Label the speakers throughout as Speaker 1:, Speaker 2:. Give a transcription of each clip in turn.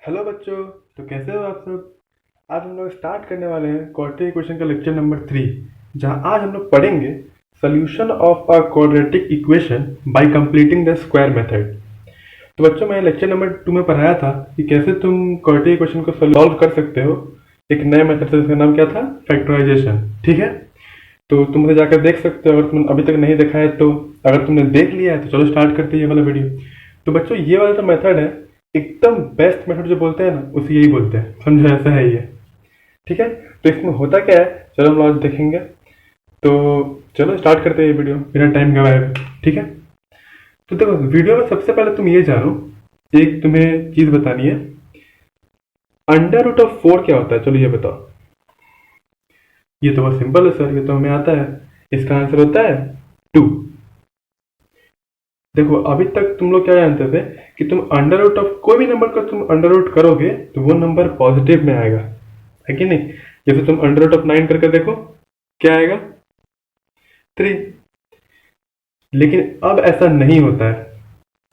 Speaker 1: Hello बच्चों। तो कैसे हो आप सब। आज हम लोग स्टार्ट करने वाले हैं क्वाड्रेटिक इक्वेशन का लेक्चर नंबर 3, जहां आज हम लोग पढ़ेंगे solution of a quadratic equation by completing the square method. तो बच्चों, मैंने लेक्चर नंबर 2 में पढ़ाया था कि कैसे तुम क्वाड्रेटिक इक्वेशन को सॉल्व कर सकते हो एक नए मेथड से, जिसका नाम क्या था, फैक्टराइजेशन। ठीक है, तो तुम उसे जाकर देख सकते हो अगर तुम अभी तक नहीं देखा है तो। अगर तुमने देख लिया है तो चलो स्टार्ट करते हैं ये वाला वीडियो। तो बच्चों, ये वाला जो मेथड है, एकदम बेस्ट मेथड जो बोलते हैं ना, उसे यही बोलते हैं, समझो, ऐसा है ये। ठीक है, तो इसमें होता क्या है, चलो हम आज देखेंगे। तो चलो स्टार्ट करते हैं ये वीडियो बिना टाइम गवाए हुए। ठीक है, तो देखो, वीडियो में सबसे पहले तुम ये जानो, एक तुम्हें चीज बतानी है, अंडर रूट ऑफ 4 क्या होता है। चलो ये बताओ। ये तो बहुत सिंपल है सर, ये तो हमें आता है। इसका आंसर होता है 2। देखो, अभी तक तुम लोग क्या जानते थे कि तुम अंडर रूट ऑफ कोई भी नंबर का तुम अंडर रूट करोगे तो वो नंबर पॉजिटिव में आएगा, है कि नहीं। जैसे तुम अंडर रूट ऑफ 9 करके देखो, क्या आएगा, 3। लेकिन अब ऐसा नहीं होता है।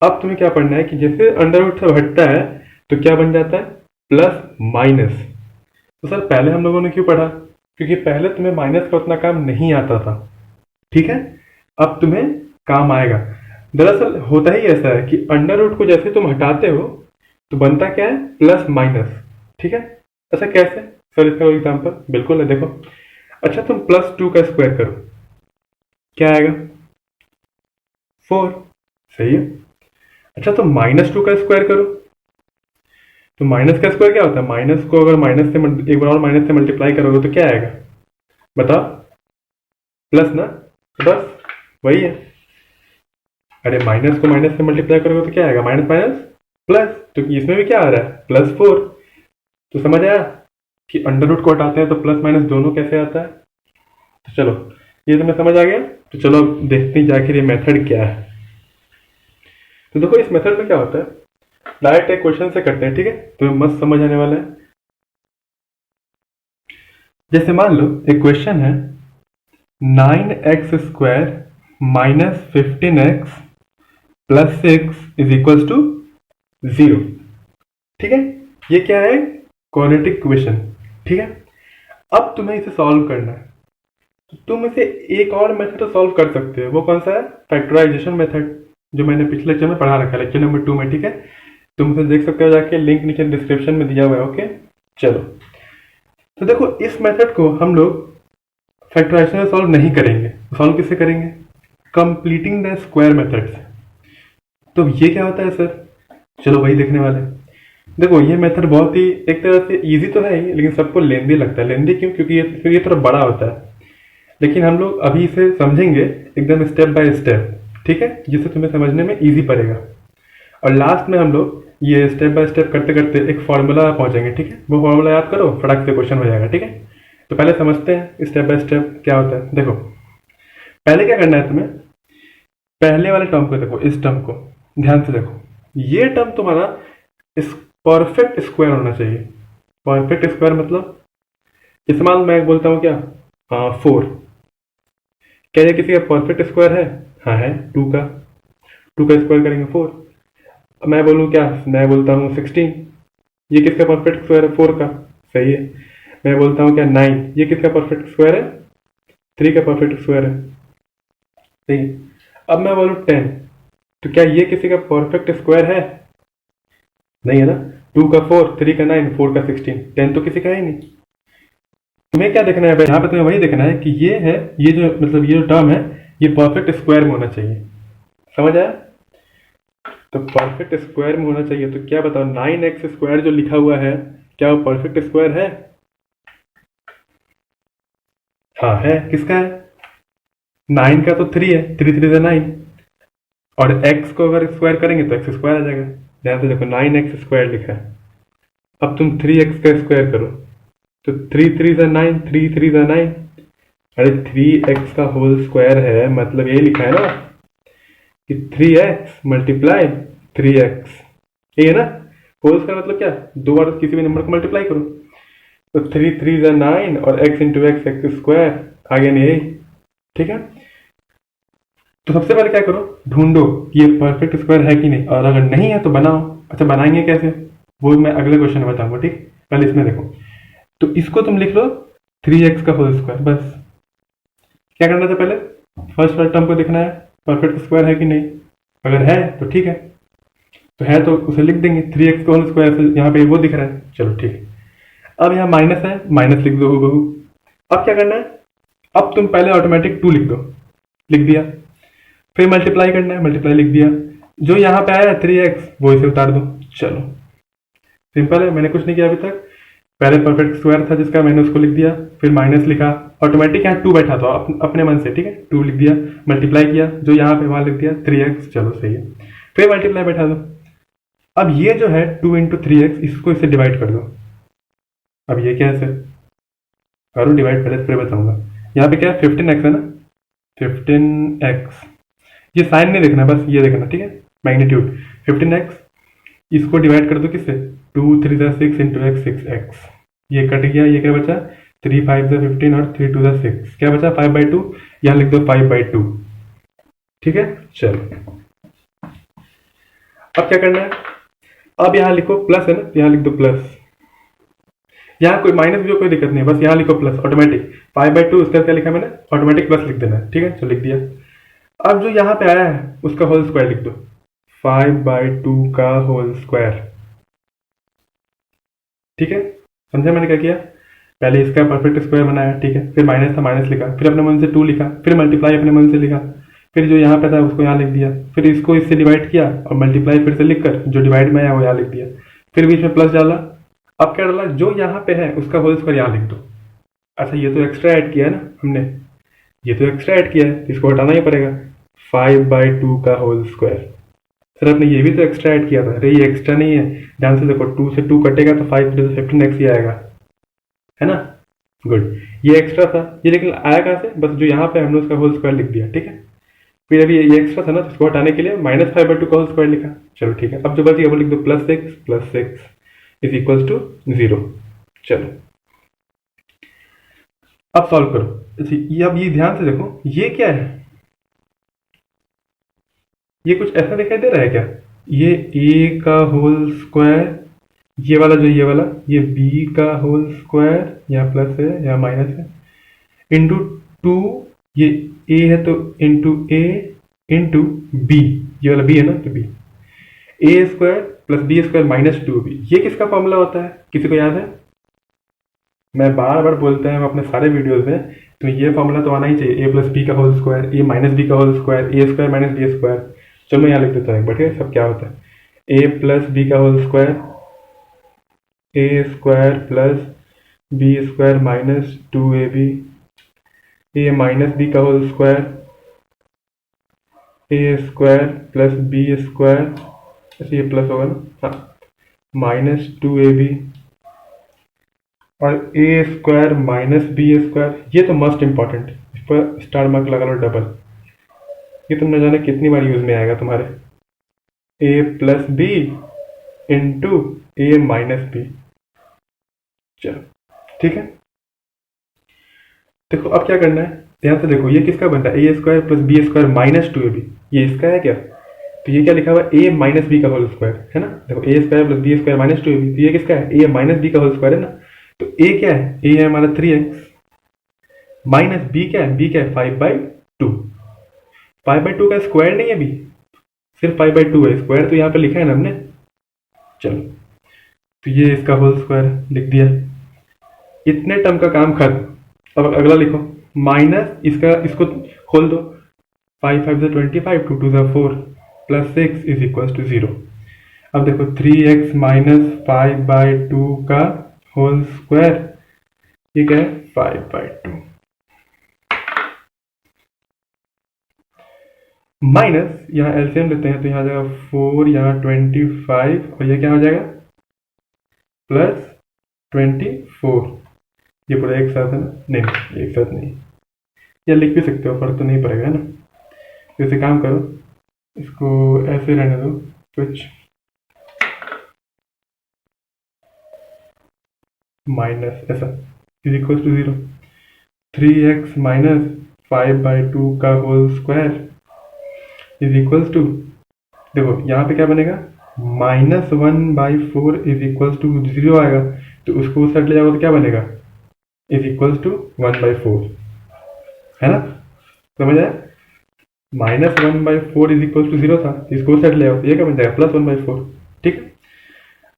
Speaker 1: अब तुम्हें क्या पढ़ना है कि जैसे अंडर रूट से हटता है तो क्या बन जाता है, प्लस माइनस। तो सर पहले हम लोगों ने क्यों पढ़ा, क्योंकि पहले तुम्हें माइनस का उतना काम नहीं आता था। ठीक है, अब तुम्हें काम आएगा। दरअसल होता ही ऐसा है कि अंडर रूट को जैसे तुम हटाते हो तो बनता क्या है, प्लस माइनस। ठीक है, ऐसा कैसे सर, इसका एग्जांपल बिल्कुल है, देखो। अच्छा, तुम +2 का स्क्वायर करो, क्या आएगा, 4। सही है। अच्छा, तुम -2 का स्क्वायर करो, तो माइनस का स्क्वायर क्या होता है, माइनस को अगर माइनस से एक बार और माइनस से मल्टीप्लाई करोगे तो क्या आएगा, बताओ, प्लस ना, तो बस वही है। अरे माइनस को माइनस से मल्टीप्लाई करोगे तो क्या आएगा, माइनस माइनस प्लस। तो इसमें भी क्या आ रहा है, +4। तो समझ आया कि अंडर रूट को हटाते हैं तो प्लस माइनस दोनों कैसे आता है। तो चलो, ये तुम्हें समझ आ गया। तो चलो अब देखते हैं जाकर ये मेथड क्या है। तो देखो, इस मेथड में क्या होता है, डायरेक्ट एक क्वेश्चन से करते हैं। ठीक है, तुम्हें मस्त समझ आने वाला है। जैसे मान लो एक क्वेश्चन है, 9x² -15x + 6 is equal to 0। ठीक है, ये क्या है, क्वाड्रेटिक इक्वेशन। ठीक है, अब तुम्हें इसे सॉल्व करना है। तो तुम इसे एक और मेथड से सॉल्व कर सकते हो। वो कौन सा है, फैक्टराइजेशन मेथड, जो मैंने पिछले लेक्चर में पढ़ा रखा है, लेक्चर नंबर 2 में। ठीक है, तुम उसे देख सकते हो जाके, लिंक नीचे डिस्क्रिप्शन में दिया हुआ है। ओके, चलो। तो देखो, इस मेथड को हम लोग फैक्टराइजेशन से सॉल्व नहीं करेंगे। सॉल्व किससे करेंगे, कंप्लीटिंग द स्क्वायर मेथड से। तो ये क्या होता है सर, चलो वही देखने वाले हैं। देखो, ये मेथड बहुत ही एक तरह से इजी तो है ही, लेकिन सबको लेंदी लगता है। लेंदी क्यों, क्योंकि ये थोड़ा बड़ा होता है। लेकिन हम लोग अभी इसे समझेंगे एकदम स्टेप बाय स्टेप। ठीक है, जिससे तुम्हें समझने में इजी पड़ेगा। और लास्ट में हम लोग ये स्टेप बाय स्टेप करते करते एक फॉर्मूला पहुंचेंगे। ठीक है, वो फॉर्मूला याद करो, फटाक से क्वेश्चन हो जाएगा। ठीक है, तो पहले समझते हैं स्टेप बाय स्टेप क्या होता है। देखो, पहले क्या करना है तुम्हें, पहले वाले टर्म को देखो, इस टर्म को ध्यान से देखो। ये टर्म तुम्हारा इस परफेक्ट स्क्वायर होना चाहिए। परफेक्ट स्क्वायर मतलब, इस्तेमाल मैं बोलता हूँ क्या, 4। क्या ये किसी का परफेक्ट स्क्वायर है, हाँ है, 2 का स्क्वायर करेंगे 4। मैं बोलूँ क्या, मैं बोलता हूँ 16, ये किसका परफेक्ट स्क्वायर है, 4 का। सही है। मैं बोलता हूँ क्या, 9, ये किसका परफेक्ट स्क्वायर है, 3 का परफेक्ट स्क्वायर है। सही है। अब मैं बोलूँ 10, तो क्या ये किसी का परफेक्ट स्क्वायर है, नहीं है ना। 2 का 4, 3 का 9, 4 का 16, 10 तो किसी का है ही नहीं। तुम्हें क्या देखना है भाई, यहाँ पे तुम्हें वही देखना है कि ये है, ये जो मतलब ये जो टर्म है, ये परफेक्ट स्क्वायर में होना चाहिए। समझ आया। तो परफेक्ट स्क्वायर में होना चाहिए, तो क्या बताओ, 9x² जो लिखा हुआ है, क्या वो परफेक्ट स्क्वायर है, हाँ है। किसका है, 9 का तो 3 है, 3 3 9। और x को अगर स्क्वायर करेंगे तो x² आ जाएगा। ध्यान से देखो, 9x² लिखा है। अब तुम 3x का स्क्वायर करो, तो 3 3 9, 3 3 9। अरे 3x का होल स्क्वायर है, मतलब ये लिखा है ना कि 3x मल्टीप्लाई 3x, ये है ना। होल स्क्वायर मतलब क्या, दो बार किसी भी नंबर को मल्टीप्लाई करो। तो 3 3 9 और x into x, x square, आगे नहीं यही। ठीक है, तो सबसे पहले क्या करो, ढूंढो कि ये परफेक्ट स्क्वायर है कि नहीं, और अगर नहीं है तो बनाओ। अच्छा, बनाएंगे कैसे, वो मैं अगले क्वेश्चन में बताऊंगा, ठीक। पहले इसमें देखो, तो इसको तुम लिख लो 3x का होल स्क्वायर। बस क्या करना था, पहले फर्स्ट वाले टर्म को देखना है परफेक्ट स्क्वायर है कि नहीं। अगर है तो ठीक है, तो है तो उसे लिख देंगे 3x का होल स्क्वायर से, यहाँ पे वो दिख रहा है, चलो ठीक है। अब यहाँ माइनस है, माइनस लिख दो हूबहू। अब क्या करना है, अब तुम पहले ऑटोमेटिक 2 लिख दो, लिख दिया। फिर मल्टीप्लाई करना है, मल्टीप्लाई लिख दिया। जो यहाँ पे आया है 3x वो इसे उतार दो, चलो सिंपल है। मैंने कुछ नहीं किया अभी तक, पहले परफेक्ट स्क्वायर था जिसका, मैंने उसको लिख दिया, फिर माइनस लिखा, ऑटोमेटिक यहाँ 2 बैठा था अपने मन से, ठीक है। 2 लिख दिया, मल्टीप्लाई किया, जो यहाँ पे वहां लिख दिया 3x, चलो सही है। फिर मल्टीप्लाई बैठा दो। अब ये जो है 2 इंटू 3x, इसको इससे डिवाइड कर दो। अब ये क्या है, करो डिवाइड, पहले फिर बताऊंगा। यहाँ पे क्या है 15x है ना, 15x, ये साइन नहीं देखना, बस ये देखना, ठीक है, मैग्नीट्यूड 15x। इसको डिवाइड कर दो किससे, 2 3 6 इंटू एक्स 6x, ये कट गया, ये क्या बचा 3 5 15 और 3 2 6, क्या बचा 5/2, यहाँ लिख दो 5/2, ठीक है। चलो अब क्या करना है, अब यहाँ लिखो प्लस है ना, तो यहाँ लिख दो प्लस। यहाँ कोई माइनस भी हो कोई दिक्कत नहीं है, बस यहाँ लिखो प्लस ऑटोमेटिक। 5/2 उसका क्या लिखा मैंने, ऑटोमेटिक प्लस लिख देना, ठीक है, चलो लिख दिया। अब जो यहाँ पे आया है उसका होल स्क्वायर लिख दो, 5/2 का होल स्क्वायर, ठीक है। समझे मैंने क्या किया, पहले इसका परफेक्ट स्क्वायर बनाया, ठीक है, फिर माइनस था माइनस लिखा, फिर अपने मन से 2 लिखा, फिर मल्टीप्लाई अपने मन से लिखा, फिर जो यहाँ पे था उसको यहाँ लिख दिया, फिर इसको इससे डिवाइड किया और मल्टीप्लाई फिर से लिखकर जो डिवाइड में आया वो यहाँ लिख दिया, फिर बीच में प्लस डाला। अब क्या डाला, जो यहाँ पे है उसका होल स्क्वायर यहाँ लिख दो। अच्छा ये तो एक्स्ट्रा ऐड किया है ना हमने, ये तो एक्स्ट्रा ऐड किया है, इसको हटाना ही पड़ेगा, 5/2 का होल स्क्वायर। सर आपने ये भी तो एक्स्ट्रा ऐड किया था, अरे ये एक्स्ट्रा नहीं है, ध्यान से देखो, 2 से 2 कटेगा तो 5 से 15x ही आएगा, है ना, गुड। ये एक्स्ट्रा था, ये लेकिन आया कहाँ से, बस जो यहाँ पे हमने उसका होल स्क्वायर लिख दिया, ठीक है। फिर अभी ये एक्स्ट्रा था ना, तो इसको हटाने के लिए -5/2 का होल स्क्वायर लिखा, चलो ठीक है। अब जो बच गया वो लिख दो +6 इज इक्वल टू 0। चलो अब सॉल्व करो। ये अब ये ध्यान से देखो, ये क्या है, ये कुछ ऐसा दिखाई दे रहा है क्या, ये a का होल स्क्वायर, ये वाला जो ये वाला, ये b का होल स्क्वायर, यहाँ प्लस है यहाँ माइनस है, इंटू 2, ये a है तो इंटू a इंटू b, ये वाला b है ना तो b, a square plus b square minus 2b। ये किसका फॉर्मूला होता है, किसी को याद है, मैं बार बार बोलते हैं अपने सारे वीडियोस में, तो ये फॉर्मूला तो आना ही चाहिए, a प्लस बी का whole square, a minus B का whole square, a square minus B square. चलो मैं यहाँ लिख देता हूँ एक बार, ठीक है, सब क्या होता है, a प्लस बी का whole square, a square plus B square minus 2ab, a minus B का whole square, a square plus B square, ऐसे ये प्लस होगा ना, हाँ, माइनस 2ab और a square minus B square. ये तो मोस्ट इंपॉर्टेंट, इस पर स्टार मार्क लगा लो डबल, ये तुम न जाने कितनी बार यूज में आएगा तुम्हारे, a plus B into A minus B. चलो ठीक है, देखो अब क्या करना है, ध्यान से देखो, ये किसका बनता है, A square plus B square minus 2ab, ये इसका है क्या, तो ये क्या लिखा हुआ है, a माइनस बी का होल स्क्वायर है ना, देखो a square plus B square minus 2ab, तो ये किसका है, a माइनस बी का होल स्क्वायर है ना, तो a क्या है, a है हमारा 3x, माइनस b क्या है, b क्या है 5/2, 5/2 का स्क्वायर नहीं है b, सिर्फ 5/2 है, स्क्वायर तो यहाँ पे लिखा है ना हमने। चलो तो ये इसका होल स्क्वायर लिख दिया, इतने टर्म का काम खत्म। अब अगला लिखो, माइनस इसका, इसको खोल दो, 5 5 25, 2 2 4 प्लस 6 इज इक्वल टू 0। अब देखो 3x माइनस 5/2 का होल स्क्वायर, ये क्या है 5/2, माइनस यहाँ एलसीएम लेते हैं तो यहाँ जाएगा 4, यहाँ 25 और ये क्या हो जाएगा प्लस 24, ये पूरा एक साथ है ना, नहीं एक साथ नहीं, ये लिख भी सकते हो, फर्क तो नहीं पड़ेगा ना। जैसे काम करो, इसको ऐसे रहने दो कुछ, माइनस ऐसा is equal to 0, 3x minus 5/2 का whole square is equal to, देखो यहाँ पे क्या बनेगा, -1/4 इज इक्वल टू 0 आएगा, तो उसको उस साइड ले जाओगे तो क्या बनेगा, इज इक्वल टू 1/4, है ना, समझ आया। -1/4 इज इक्वल टू 0 था, इसको उस साइड ले आओ तो ये क्या बन जाएगा, +1/4। ठीक है,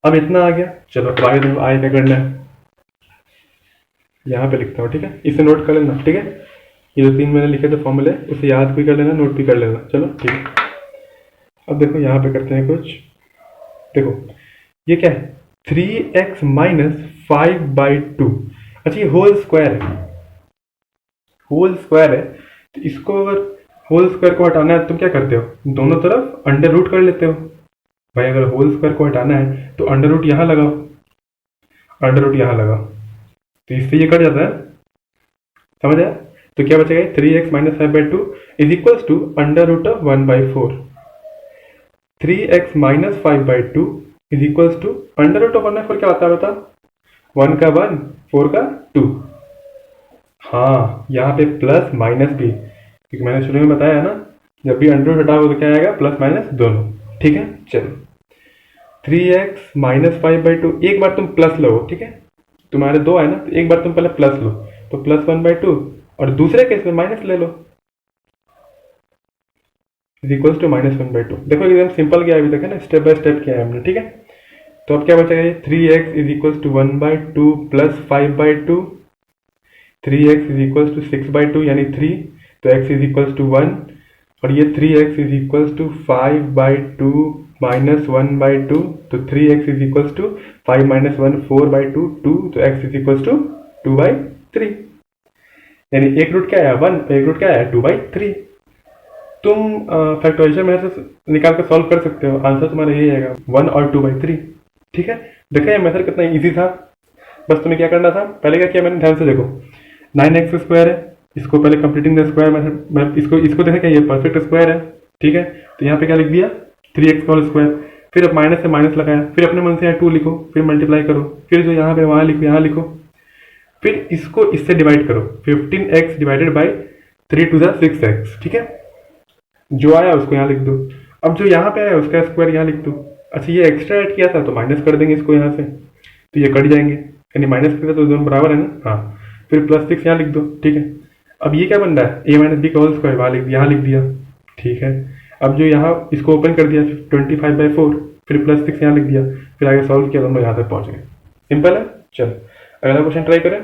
Speaker 1: अब इतना आ गया। चलो अब आगे देखो आगे क्या करना है, यहाँ पे लिखता हूँ, ठीक है, इसे नोट कर लेना, ठीक है। ये जो 3 मैंने लिखे थे फॉर्मूले, उसे याद भी कर लेना, नोट भी कर लेना। चलो ठीक है, अब देखो यहाँ पे करते हैं कुछ। देखो ये क्या है, 3x माइनस 5/2। अच्छा ये होल स्क्वायर है, होल स्क्वायर है, तो इसको अगर होल स्क्वायर को हटाना है तुम क्या करते हो, दोनों तरफ अंडर रूट कर लेते हो। भाई अगर होल स्क्वायर को हटाना है तो अंडर रूट यहाँ लगाओ, अंडर रूट यहाँ लगाओ, तो इससे ये कट जाता है, समझ आया। तो क्या बचेगा, 3x minus 5/2 is equals to under root of 1/4। 3x minus 5/2 is equals to under root of 1/4 क्या होता है बता, 1 का 1, 4 का 2। हाँ यहाँ पे प्लस माइनस भी, क्योंकि मैंने शुरू में बताया ना, जब भी अंडर रूट हटाओगे तो क्या आएगा, प्लस माइनस दोनों। ठीक है, चलो 3x माइनस 5/2, एक बार तुम प्लस लो, ठीक है, तुम्हारे 2 है ना, तो एक बार तुम पहले प्लस लो, तो +1/2, और दूसरे केस में माइनस ले लो, इज इक्वल्स टू -1/2। देखो एकदम सिंपल किया अभी तक, है ना, स्टेप बाय स्टेप किया है हमने, ठीक है। तो अब क्या बचेगा, ये 3x is equals to 1/2 plus 5/2, 3x is equals to 6/2 यानी 3, तो x इज इक्वल्स टू 1, और ये 3x is equals to 5/2 minus 1/2, तो 3x is equals to 5 minus 1 4/2 2, तो x इज इक्वल्स टू 2/3, यानी एक रूट क्या आया 1, एक रूट क्या आया 2/3। तुम फैक्टराइजेशन मेथड से निकाल कर सॉल्व कर सकते हो, आंसर तुम्हारा यही आएगा 1 और 2/3। ठीक है, देखा ये मेथड कितना इजी था। बस तुम्हें क्या करना था, पहले क्या किया मैंने, ध्यान से देखो, 9x स्क्वायर है, इसको पहले कंप्लीटिंग द स्क्वायर मेथड, मैं इसको देखा क्या, ये परफेक्ट स्क्वायर है, ठीक है, तो यहाँ पे क्या लिख दिया 3x होल स्क्वायर, फिर अब माइनस से माइनस लगाया, फिर अपने मन से यहाँ 2 लिखो, फिर मल्टीप्लाई करो, फिर जो यहाँ पे वहाँ लिखो, यहाँ लिखो, फिर इसको इससे डिवाइड करो, 15x divided by 3 to the 6x, ठीक है, जो आया उसको यहाँ लिख दो, अब जो यहाँ पे आया उसका स्क्वायर यहाँ लिख दो। अच्छा ये एक्स्ट्रा ऐड किया था तो माइनस कर देंगे इसको यहाँ से, तो ये कट जाएंगे, यानी माइनस कर तो दोनों बराबर है ना, हाँ, फिर +6 यहाँ लिख दो, ठीक है। अब ये क्या बन रहा है, a माइनस बी का होल स्क्वायर वहाँ यहाँ लिख दिया, ठीक है। अब जो यहाँ इसको ओपन कर दिया 25/4, फिर +6 यहाँ लिख दिया, फिर आगे सॉल्व किया, दोनों यहाँ तक पहुँच गए, सिंपल है। चलो अगला क्वेश्चन ट्राई करें।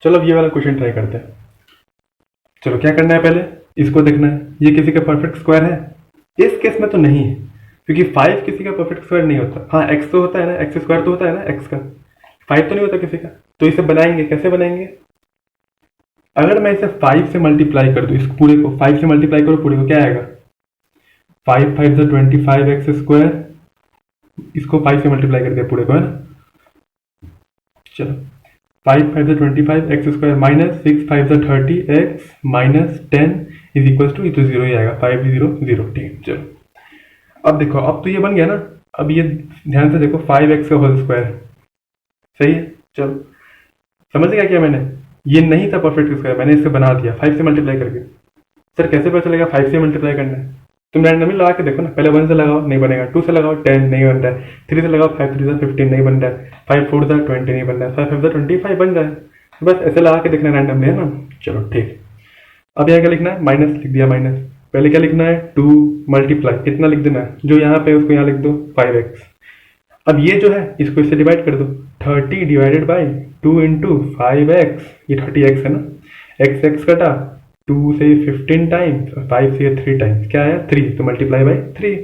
Speaker 1: चलो अब ये वाला क्वेश्चन ट्राई करते हैं। चलो क्या करना है, पहले इसको देखना है, ये किसी का परफेक्ट स्क्वायर है, इस केस में तो नहीं है, क्योंकि 5 किसी का परफेक्ट स्क्वायर नहीं होता। हाँ x तो होता है ना, x स्क्वायर तो होता है ना x का, 5 तो नहीं होता किसी का। तो इसे बनाएंगे, कैसे बनाएंगे, अगर मैं इसे 5 से मल्टीप्लाई कर दूँ, इस पूरे को 5 से मल्टीप्लाई करो पूरे को, क्या आएगा, 5 5 से 25x स्क्वायर, इसको 5 से मल्टीप्लाई करके पूरे को, है ना। चलो 5 5 से 25x स्क्वायर माइनस 6 5 से 30x minus 10 is equal to, ये तो 0 ही आएगा, 5 0 0, ठीक है। चलो अब देखो, अब तो ये बन गया ना, अब ये ध्यान से देखो 5x का होल स्क्वायर, सही है। चलो समझ गया क्या मैंने, ये नहीं था परफेक्ट स्क्वायर, मैंने इसे बना दिया 5 से मल्टीप्लाई करके। सर कैसे पता चलेगा 5 से मल्टीप्लाई करना है, तुम रैंडमली लगा के देखो ना, पहले 1 से लगाओ नहीं बनेगा, 2 से लगाओ 10 नहीं बन रहा है, 3 से लगाओ 5 3 से 15 नहीं बन रहा है, 5 4 से 20 नहीं बन रहा है, 5 5 से 25 बन रहा है। बस ऐसे लगा के देखना रैंडमली, है ना। चलो ठीक, अब यहाँ क्या लिखना है, माइनस लिख दिया, माइनस पहले क्या लिखना है 2 मल्टीप्लाई कितना लिख देना है, जो यहाँ पे उसको यहाँ लिख दो 5x। अब ये जो है इसको इससे डिवाइड कर दो, 30 डिवाइडेड बाई 2 इंटू 5x, ये 30x है ना, x x कटा 2 से 15 टाइम्स, 5 से 3 टाइम्स, क्या आया 3, तो मल्टीप्लाई बाई 3,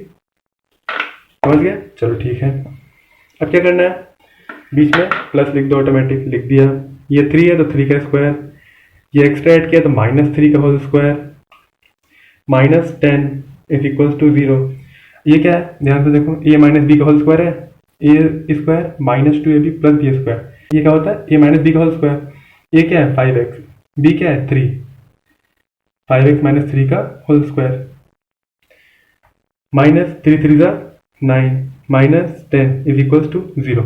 Speaker 1: समझ गया। चलो ठीक है, अब क्या करना है, बीच में प्लस लिख दो, ऑटोमेटिक लिख दिया, ये 3 है तो 3 का स्क्वायर, ये एक्स्ट्रा ऐड किया तो -3 का whole square, -10 is equals to 0। ये क्या है, ध्यान से देखो, a माइनस बी का होल स्क्वायर है, a square -2ab plus B square, ये क्या होता है a माइनस बी का होल स्क्वायर, ये क्या है 5x, b क्या है 3, 5x माइनस 3 का whole square, -3 3 9 -10 is equals to 0,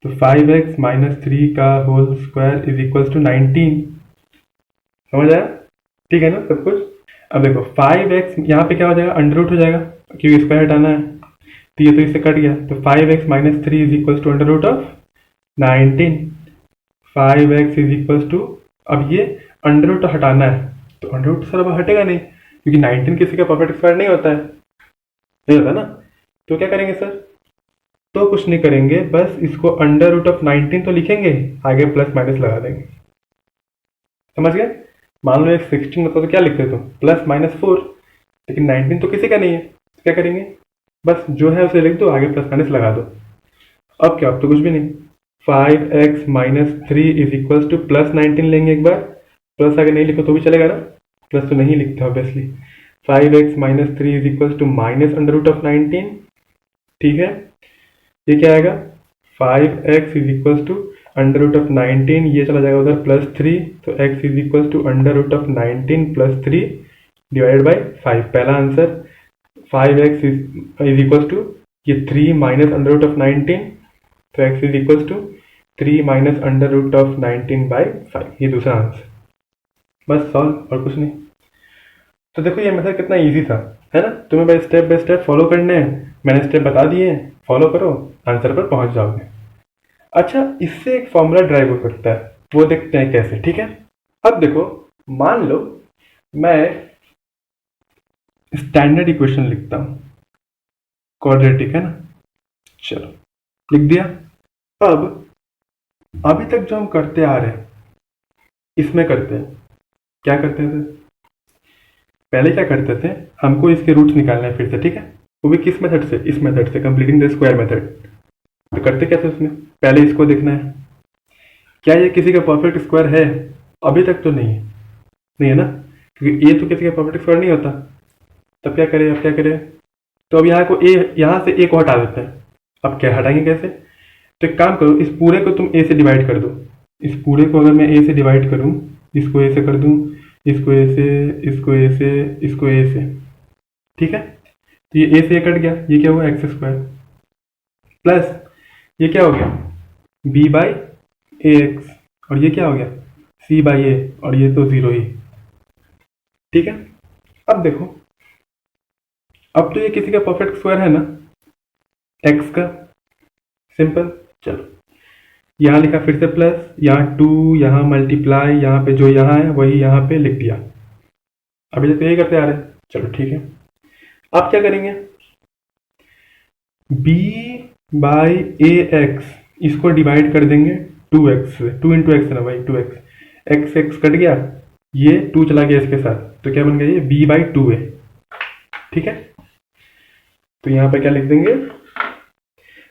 Speaker 1: तो 5x माइनस 3 का whole square is equals to 19, समझ आया, ठीक है ना सब कुछ। अब देखो 5x यहाँ पे क्या हो जाएगा, अंडर रूट हो जाएगा, क्योंकि स्क्वायर हटाना है, तो ये तो इससे कट गया, तो 5x minus three is equal to under root of 19। 5x is equal to, अब ये अंडर रूट हटाना है, तो अंडर रूट सर अब हटेगा नहीं, क्योंकि 19 किसी का परफेक्ट स्क्वायर नहीं होता है, नहीं होता ना। तो क्या करेंगे सर, तो कुछ नहीं करेंगे, बस इसको अंडर रूट ऑफ 19 तो लिखेंगे, आगे प्लस माइनस लगा देंगे। समझ गए? मान लो एक 16 होता तो क्या लिखते तुम, प्लस माइनस 4, लेकिन 19 तो किसी का नहीं है, तो क्या करेंगे, बस जो है उसे लिख दो, आगे प्लस माइनस लगा दो। अब क्या, अब तो कुछ भी नहीं, 5x minus three is equal two plus 19 लेंगे एक बार, प्लस आगे नहीं लिखो तो भी चलेगा ना, प्लस तो नहीं लिखते obviously. 5x minus three is equal to minus under root of 19, ठीक है। ये क्या आएगा, 5x is equal to under root of 19, ये चला जाएगा उधर प्लस 3, तो x is equal to under root of 19 plus 3 divided by 5। पहला answer 5x is equal to ये 3 माइनस अंडर रूट ऑफ 19, तो x is equal to 3 minus under root of 19 by 5, ये दूसरा आंसर। बस सॉल्व, और कुछ नहीं। तो देखो ये मेथड कितना इजी था, है ना। तुम्हें बाय स्टेप फॉलो करने हैं, मैंने स्टेप बता दिए हैं, फॉलो करो, आंसर पर पहुंच जाओगे। अच्छा, इससे एक फॉर्मूला ड्राइव हो सकता है, वो देखते हैं कैसे, ठीक है। अब देखो, मान लो मैं स्टैंडर्ड इक्वेशन लिखता हूं, क्वाड्रेटिक, है ना। चलो लिख दिया। अब अभी तक जो हम करते आ रहे हैं, इसमें करते हैं, क्या करते थे पहले, क्या करते थे, हमको इसके रूट्स निकालना है फिर से, ठीक है। वो भी किस मेथड से, इस मेथड से, कंप्लीटिंग द स्क्वायर मेथड। तो करते कैसे उसमें, पहले इसको देखना है, क्या ये किसी का परफेक्ट स्क्वायर है, अभी तक तो नहीं है, नहीं है ना, क्योंकि ये तो किसी का परफेक्ट स्क्वायर नहीं होता। तब क्या करें, अब क्या करें, तो अब यहाँ से ए को हटा देते हैं। अब क्या हटाएंगे कैसे, तो एक काम करो, इस पूरे को तुम ए से डिवाइड कर दो। इस पूरे को अगर मैं ए से डिवाइड करूँ, इसको ए से कर दूँ, इसको ए से, इसको ए से, इसको ए से, ठीक है। तो ये ए से कट गया, ये क्या हुआ, एक्स स्क्वायर, प्लस ये क्या हो गया, बी बाई ए एक्स, और ये क्या हो गया, सी बाई ए, और ये तो जीरो ही, ठीक है। अब देखो, अब तो ये किसी का परफेक्ट स्क्वायर है ना, एक्स का, सिंपल। चलो यहाँ लिखा फिर से प्लस, यहाँ 2, यहाँ मल्टीप्लाई, यहाँ पे जो यहाँ है वही यहाँ पे लिख दिया। अभी तक तो यही करते आ रहे हैं, चलो ठीक है। अब क्या करेंगे, b बाई ए एक्स, इसको डिवाइड कर देंगे 2x से, 2 इंटू एक्स ना भाई, 2x, एक्स एक्स कट गया, ये 2 चला गया इसके साथ, तो क्या बन गया, ये b बाई 2a, ठीक है। तो यहाँ पे क्या लिख देंगे,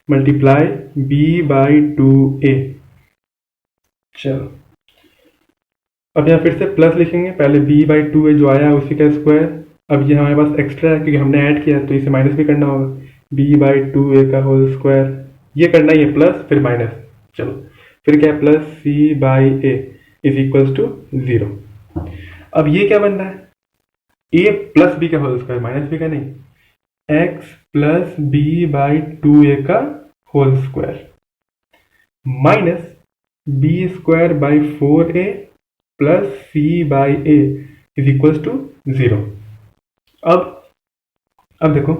Speaker 1: मल्टीप्लाई b बाई 2a। चलो अब यहाँ फिर से प्लस लिखेंगे, पहले b बाई 2a जो आया है उसी का स्क्वायर, अब ये हमारे पास एक्स्ट्रा है क्योंकि हमने ऐड किया, तो इसे माइनस भी करना होगा, b बाई 2a का होल स्क्वायर, ये करना ही है, प्लस फिर माइनस। चलो फिर क्या है, plus c by a is equals to 0। अब ये क्या बन रहा है, a प्लस b का होल स्क्वायर, माइनस b का नहीं, x plus b by 2a का whole square, minus b square by 4a plus c by a is equals to 0। अब देखो,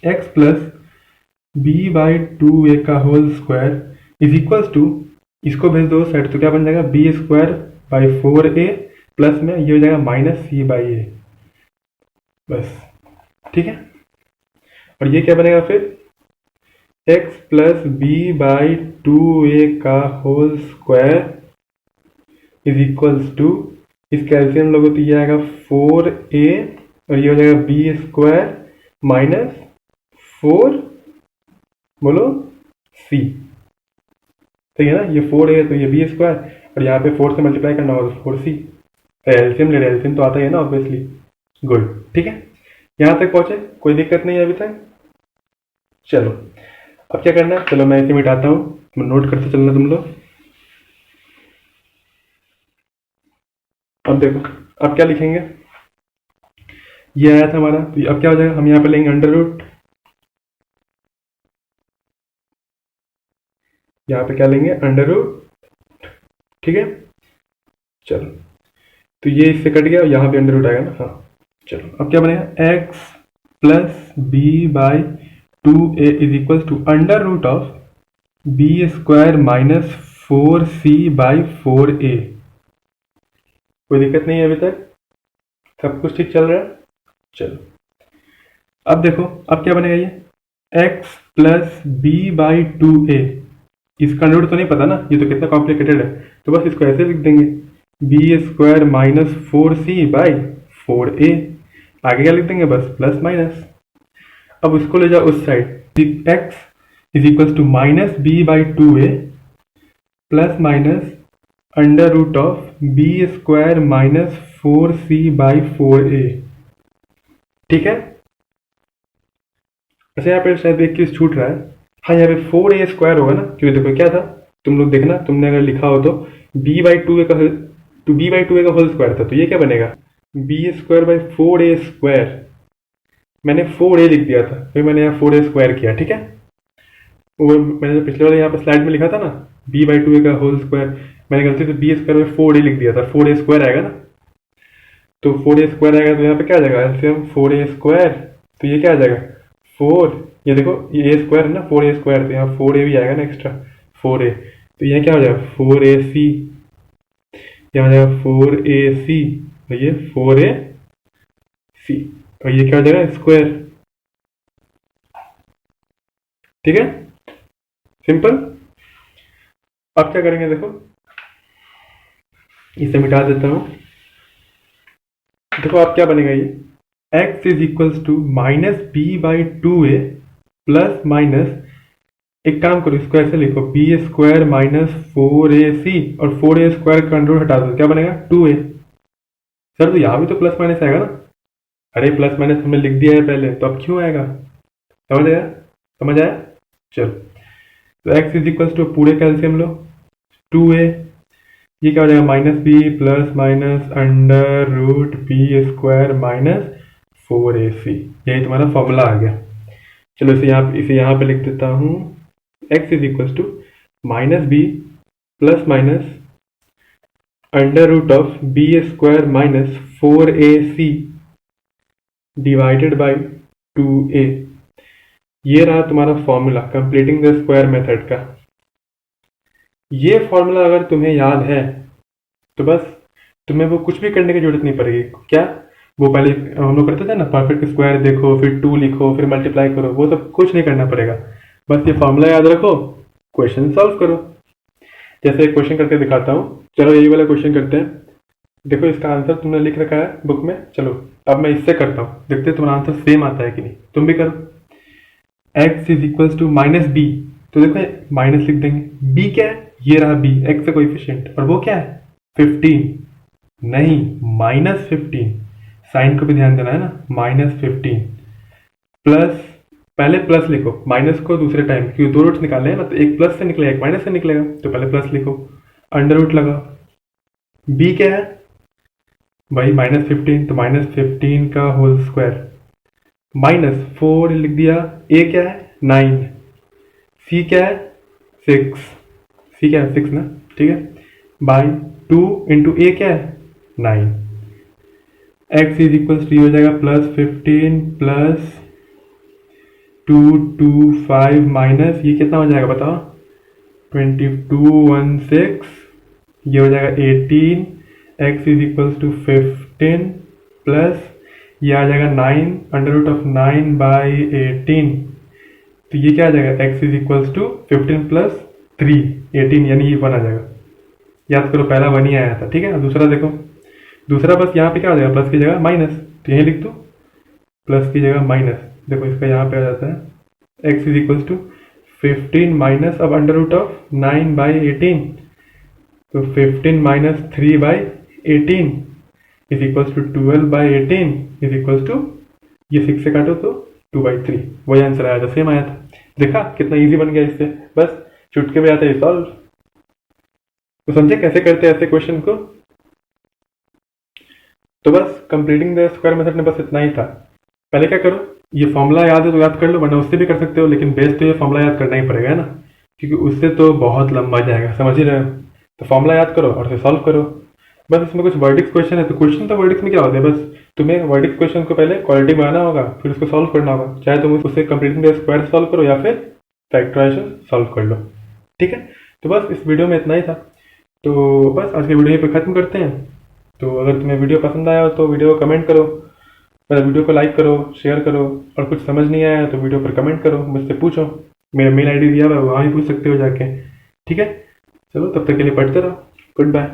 Speaker 1: x plus b by 2a का whole square is equals to, इसको भेज दो side, तो क्या बन जाएगा, b square by 4a plus में ये हो जाएगा माइनस c बाई a, बस, ठीक है। और ये क्या बनेगा फिर, x plus b by 2a का whole square is equals to, इस कैल्सियम लोगों तो ये आएगा 4a, और ये हो जाएगा b स्क्वायर माइनस 4, बोलो c, सही है ना, ये 4a तो ये b स्क्वायर, और यहाँ पे 4 से मल्टीप्लाई करना होगा तो 4c, एल्सियम ले रहे, एल्सियम तो आता ही है ना ऑब्वियसली, गुड, ठीक है। यहाँ तक पहुंचे, कोई दिक्कत नहीं है अभी तक। चलो अब क्या करना है, चलो मैं इसे मिटाता हूँ, नोट करते चलना तुम लोग। अब देखो, अब क्या लिखेंगे, ये आया था हमारा, तो अब क्या हो जाएगा, हम यहाँ पे लेंगे अंडर रूट, यहाँ पे क्या लेंगे, अंडर रूट, ठीक है। चलो तो ये इससे कट गया, यहाँ पे अंडर रूट आएगा ना, हाँ। चलो अब क्या बनेगा, x plus b by 2a is equal to under root of B square minus 4c/4a। कोई दिक्कत नहीं है अभी तक, सब कुछ ठीक चल रहा है। चलो अब देखो, अब क्या बनेगा, ये x plus B by 2a। इसका रूट तो नहीं पता ना, ये तो कितना कॉम्प्लिकेटेड है, तो बस इसको ऐसे लिख देंगे बी स्क्वायर माइनस 4c/4a। आगे क्या लिख देंगे, बस प्लस माइनस। अब उसको ले जाओ उस side, x is equal to minus B by 2a plus minus under root of B square minus 4c/4a। ठीक है। अच्छा यहाँ पे शायद एक चीज छूट रहा है, हाँ यहाँ पे 4a स्क्वायर होगा ना, क्योंकि देखो क्या था, तुम लोग देखना, तुमने अगर लिखा हो तो b/2a का होल स्क्वायर था, तो ये क्या बनेगा b²/4a²। मैंने 4a लिख दिया था, फिर मैंने यहाँ 4a स्क्वायर किया। ठीक है, वो मैंने जो पिछले वाले यहाँ पे स्लाइड में लिखा था ना b/2a का होल स्क्वायर, मैंने गलती से b² लिख दिया था, 4a स्क्वायर आएगा ना, तो 4a स्क्वायर आएगा, तो यहाँ पे क्या आ जाएगा एलसीएम 4a स्क्वायर, तो ये क्या आ जाएगा 4, ये देखो ये a स्क्वायर है ना, 4a स्क्वायर, तो यहाँ 4a भी आएगा ना एक्स्ट्रा 4a, तो ये क्या हो जाएगा 4ac, यहाँ हो जाएगा 4ac, तो ये 4ac, और ये क्या हो जाएगा स्क्वायर। ठीक है, सिंपल। अब क्या करेंगे, देखो इसे मिटा देता हूं। देखो अब क्या बनेगा, ये x is equals to minus b/2a plus minus, एक काम करो इसको ऐसे लिखो b² माइनस 4ac, और 4a स्क्वायर का अंडर हटा दो, क्या बनेगा 2a। सर तो यहाँ भी तो प्लस माइनस आएगा ना, अरे प्लस माइनस हमने लिख दिया है पहले, तो अब क्यों आएगा, समझ आया, समझ आया। चलो तो x इज इक्वल्स टू पूरे कैल्सियम लो 2a, ये क्या हो जाएगा minus B plus minus under root b² minus 4ac, यही तुम्हारा फॉर्मूला आ गया। चलो इसे यहाँ पे लिख देता हूँ, x is equals to minus B plus minus under root of b² minus 4ac divided by 2a। ये रहा तुम्हारा formula completing the square method का। ये फॉर्मूला अगर तुम्हें याद है तो बस तुम्हें वो कुछ भी करने की जरूरत नहीं पड़ेगी। क्या, वो पहले हम लोग करते थे ना, परफेक्ट स्क्वायर देखो, फिर 2 लिखो, फिर मल्टीप्लाई करो, वो सब कुछ नहीं करना पड़ेगा। बस ये फॉर्मूला याद रखो, क्वेश्चन सॉल्व करो। जैसे एक क्वेश्चन करके दिखाता हूँ, चलो यही वाला क्वेश्चन करते हैं। देखो इसका आंसर तुमने लिख रखा है बुक में, चलो अब मैं इससे करता हूँ, देखते तुम्हारा आंसर सेम आता है कि नहीं, तुम भी करो। x is equals to minus B, तो देखो माइनस लिख देंगे, b क्या है, ये रहा b, x का कोएफिशिएंट, और वो क्या है 15, नहीं -15, साइन को भी ध्यान देना है ना, -15 प्लस, पहले प्लस लिखो, माइनस को दूसरे टाइम, क्योंकि दो रूट्स निकालने हैं ना, तो एक प्लस से निकलेगा एक माइनस से निकलेगा, तो पहले प्लस लिखो, अंडर रूट लगाओ, b क्या है भाई -15, तो -15 का होल स्क्वायर, -4 लिख दिया, a क्या है 9, c क्या है 6, c क्या है 6 ना, ठीक है, बाई 2 इंटू a क्या है 9, x इज इक्वल्स टू हो जाएगा +15 प्लस 225 माइनस, ये कितना हो जाएगा बताओ 2216, ये हो जाएगा 18, x is equals to 15 plus ये आ जाएगा 9 अंडर रूट ऑफ 9 बाई 18, तो ये क्या आ जाएगा x is equals to 15 plus 3 18, यानी ये 1 आ जाएगा। याद करो पहला 1 ही आया था, ठीक है। दूसरा देखो, दूसरा बस यहाँ पे क्या आ जाएगा, प्लस की जगह माइनस, तो यही लिख दो प्लस की जगह माइनस, देखो इसका यहाँ पे आ जाता है x is equals to 15 minus, अब अंडर रूट ऑफ 9 बाई 18, तो 15 minus 3 by 18 is equals to 12 by 18 is equals to, ये 6 से काटो तो 2/3, वही आंसर आया था, सेम आया था। देखा कितना इजी बन गया इससे, बस चुटके में आता है सॉल्व। तो समझे कैसे करते हैं ऐसे क्वेश्चन को। तो बस कंप्लीटिंग द स्क्वायर मेथड में बस इतना ही था। पहले क्या करो, ये फॉर्मूला याद है तो याद कर लो, वरना उससे भी कर सकते हो, लेकिन बेस तो ये फॉर्मूला याद करना ही पड़ेगा, है ना, क्योंकि उससे तो बहुत लंबा जाएगा, समझ ही रहे हो। तो फॉर्मूला याद करो और उसे सॉल्व करो। बस इसमें कुछ वर्डिक्स क्वेश्चन है, तो क्वेश्चन तो वर्डिक्स में क्या होता है, बस तुम्हें वर्डिक्स क्वेश्चन को पहले क्वालिटी बनाना होगा, फिर उसको सॉल्व करना होगा, चाहे तुम उससे कंप्लीटिंग द स्क्वायर सॉल्व करो या फिर फैक्टराइजेशन सॉल्व कर लो। ठीक है, तो बस इस वीडियो में इतना ही था। तो बस आज की वीडियो यहीं पे ख़त्म करते हैं। तो अगर तुम्हें वीडियो पसंद आया हो तो वीडियो को कमेंट करो, वीडियो को लाइक करो, शेयर करो, और कुछ समझ नहीं आया तो वीडियो पर कमेंट करो, मुझसे पूछो, मेरा मेल आईडी दिया हुआ है, वहाँ भी पूछ सकते हो जाके। ठीक है, चलो तब तक के लिए पढ़ते रहो। Good bye.